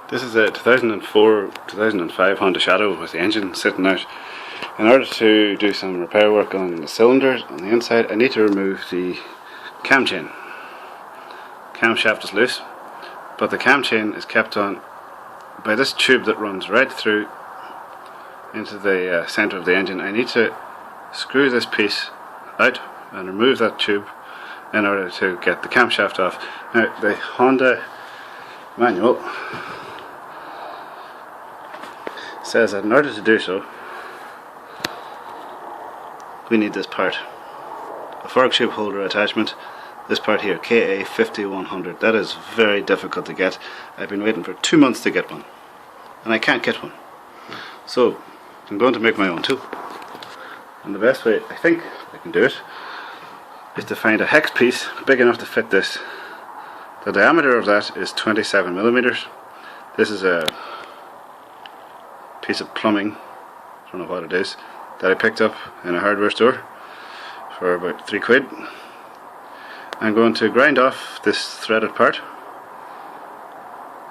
This is a 2004-2005 Honda Shadow with the engine sitting out. In order to do some repair work on the cylinders on the inside, I need to remove the cam chain. Camshaft is loose, but the cam chain is kept on by this tube that runs right through into the centre of the engine. I need to screw this piece out and remove that tube in order to get the camshaft off. Now, the Honda manual says that in order to do so, we need this part, a fork tube holder attachment. This part here, KA50100. That is very difficult to get. I've been waiting for 2 months to get one, and I can't get one. So I'm going to make my own too. And the best way I think I can do it is to find a hex piece big enough to fit this. The diameter of that is 27 millimeters. This is a piece of plumbing, I don't know what it is, that I picked up in a hardware store for about £3. I'm going to grind off this threaded part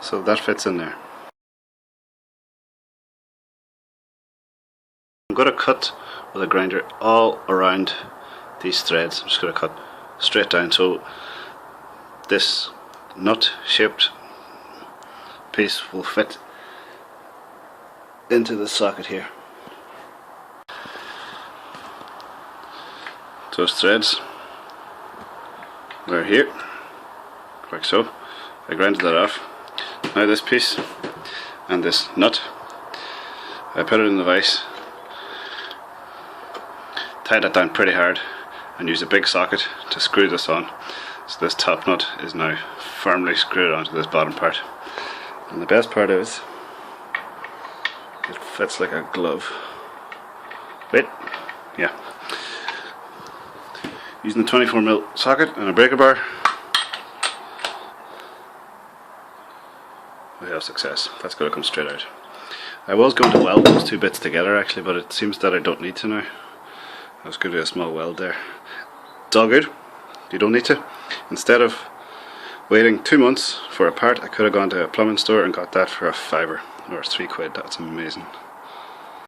so that fits in there. I'm going to cut with a grinder all around these threads. I'm just going to cut straight down so this nut shaped piece will fit into the socket here. Those threads are here, like so. I grinded that off. Now this piece and this nut, I put it in the vise, tied it down pretty hard, and use a big socket to screw this on. So this top nut is now firmly screwed onto this bottom part. And the best part is, it fits like a glove. Wait, yeah. Using the 24mm socket and a breaker bar, we have success. That's going to come straight out. I was going to weld those two bits together actually, but it seems that I don't need to now. I was going to do a small weld there. It's all good. You don't need to. Instead of waiting 2 months for a part, I could have gone to a plumbing store and got that for a £5 or £3. That's amazing.